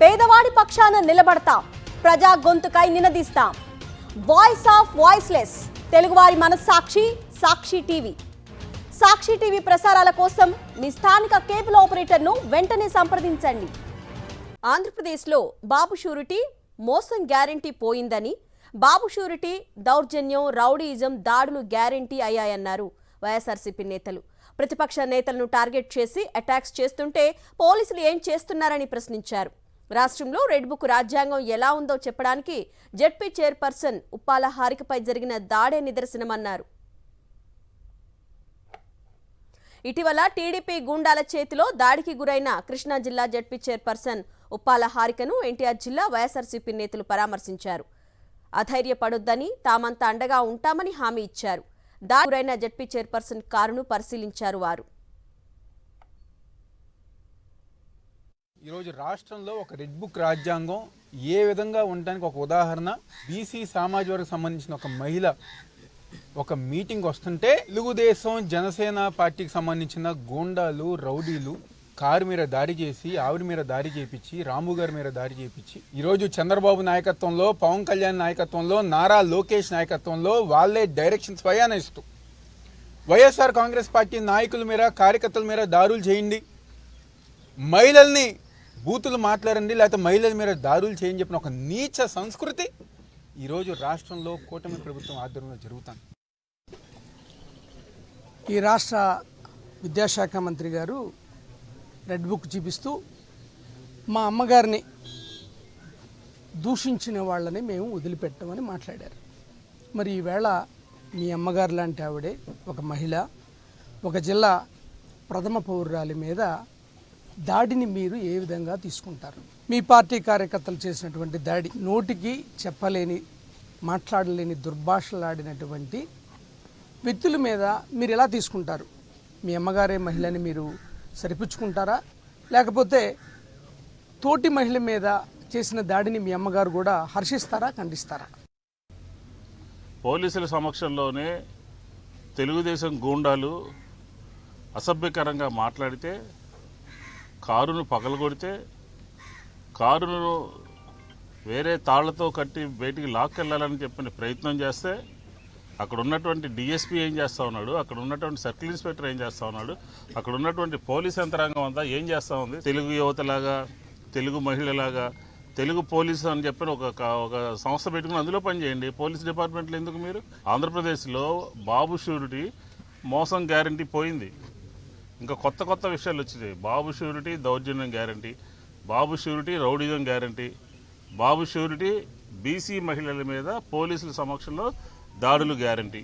పేదవాడి పక్షాన నిలబడతాం, ప్రజా గొంతుకై నినదిస్తాం. వాయిస్ ఆఫ్ వాయిస్లెస్, తెలుగువారి మనస్సాక్షి సాక్షి టీవీ. సాక్షి టీవీ ప్రసారాల కోసం మీ స్థానిక కేబుల్ ఆపరేటర్ను వెంటనే సంప్రదించండి. ఆంధ్రప్రదేశ్లో బాబు షూరిటీ మోసం గ్యారెంటీ పోయిందని, బాబు షూరిటీ దౌర్జన్యం, రౌడీయిజం, దాడులు గ్యారెంటీ అయ్యాయన్నారు వైఎస్ఆర్సీపీ నేతలు. ప్రతిపక్ష నేతలను టార్గెట్ చేసి అటాక్స్ చేస్తుంటే పోలీసులు ఏం చేస్తున్నారని ప్రశ్నించారు. రాష్ట్రంలో రెడ్ బుక్ రాజ్యాంగం ఎలా ఉందో చెప్పడానికి జెడ్పీ చైర్పర్సన్ ఉప్పాల హారికపై జరిగిన దాడే నిదర్శనమన్నారు. ఇటీవల టీడీపీ గూండాల చేతిలో దాడికి గురైన కృష్ణా జిల్లా జెడ్పీ చైర్పర్సన్ ఉప్పాల హారికను ఎన్టీఆర్ జిల్లా వైఎస్ఆర్సీపీ నేతలు పరామర్శించారు. అధైర్యపడొద్దని, తామంతా అండగా ఉంటామని హామీ ఇచ్చారు. దాడికి గురైన జెడ్పీ చైర్పర్సన్ కారును పరిశీలించారు వారు. ఈరోజు రాష్ట్రంలో ఒక రెడ్ బుక్ రాజ్యాంగం ఏ విధంగా ఉండడానికి ఒక ఉదాహరణ, బీసీ సామాజిక వర్గం సంబంధించిన ఒక మహిళ ఒక మీటింగ్ వస్తుంటే తెలుగుదేశం జనసేన పార్టీకి సంబంధించిన గూండాలు, రౌడీలు కారు మీద దాడి చేసి, ఆవిడ మీద దాడి చేయించి, రాము గారి మీద దాడి చేయించి, ఈరోజు చంద్రబాబు నాయకత్వంలో, పవన్ కళ్యాణ్ నాయకత్వంలో, నారా లోకేష్ నాయకత్వంలో వాళ్ళే డైరెక్షన్స్ స్వయాన ఇస్తూ వైఎస్ఆర్ కాంగ్రెస్ పార్టీ నాయకుల మీద, కార్యకర్తల మీద దాడులు చేయండి, మహిళల్ని బూతులు మాట్లాడండి, లేకపోతే మహిళల మీద దాడులు చేయని చెప్పిన ఒక నీచ సంస్కృతి ఈరోజు రాష్ట్రంలో కూటమి ప్రభుత్వం ఆధ్వర్యంలో జరుగుతుంది. ఈ రాష్ట్ర విద్యాశాఖ మంత్రి గారు రెడ్ బుక్ చూపిస్తూ మా అమ్మగారిని దూషించిన వాళ్ళని మేము వదిలిపెట్టమని మాట్లాడారు. మరి ఈవేళ మీ అమ్మగారు లాంటి ఆవిడే ఒక మహిళ, ఒక జిల్లా ప్రథమ పౌరురాలి మీద దాడిని మీరు ఏ విధంగా తీసుకుంటారు? మీ పార్టీ కార్యకర్తలు చేసినటువంటి దాడి, నోటికి చెప్పలేని, మాట్లాడలేని దుర్భాషలాడినటువంటి వ్యక్తుల మీద మీరు ఎలా తీసుకుంటారు? మీ అమ్మగారే మహిళని మీరు సరిపుచ్చుకుంటారా, లేకపోతే తోటి మహిళ మీద చేసిన దాడిని మీ అమ్మగారు కూడా హర్షిస్తారా, ఖండిస్తారా? పోలీసుల సమక్షంలోనే తెలుగుదేశం గూండాలు అసభ్యకరంగా మాట్లాడితే, కారును పగలగొడితే, కారును వేరే తాళ్లతో కట్టి బయటికి లాక్కెళ్ళాలని చెప్పిన ప్రయత్నం చేస్తే, అక్కడ ఉన్నటువంటి డిఎస్పీ ఏం చేస్తూ ఉన్నాడు, అక్కడ ఉన్నటువంటి సర్కిల్ ఇన్స్పెక్టర్ ఏం చేస్తూ ఉన్నాడు, అక్కడ ఉన్నటువంటి పోలీస్ యంత్రాంగం అంతా ఏం చేస్తూ ఉంది? తెలుగు యువతలాగా, తెలుగు మహిళలాగా, తెలుగు పోలీసు అని చెప్పిన ఒక సంస్థ పెట్టుకుని అందులో పనిచేయండి. పోలీస్ డిపార్ట్మెంట్లో ఎందుకు మీరు? ఆంధ్రప్రదేశ్లో బాబు షూరిటీ మోసం గ్యారంటీ పోయింది. ఇంకా కొత్త కొత్త విషయాలు వచ్చినాయి. బాబు షూరిటీ దౌర్జన్యం గ్యారంటీ, బాబు షూరిటీ రౌడీజం గ్యారంటీ, బాబు షూరిటీ బీసీ మహిళల మీద పోలీసుల సమక్షంలో దాడులు గ్యారంటీ.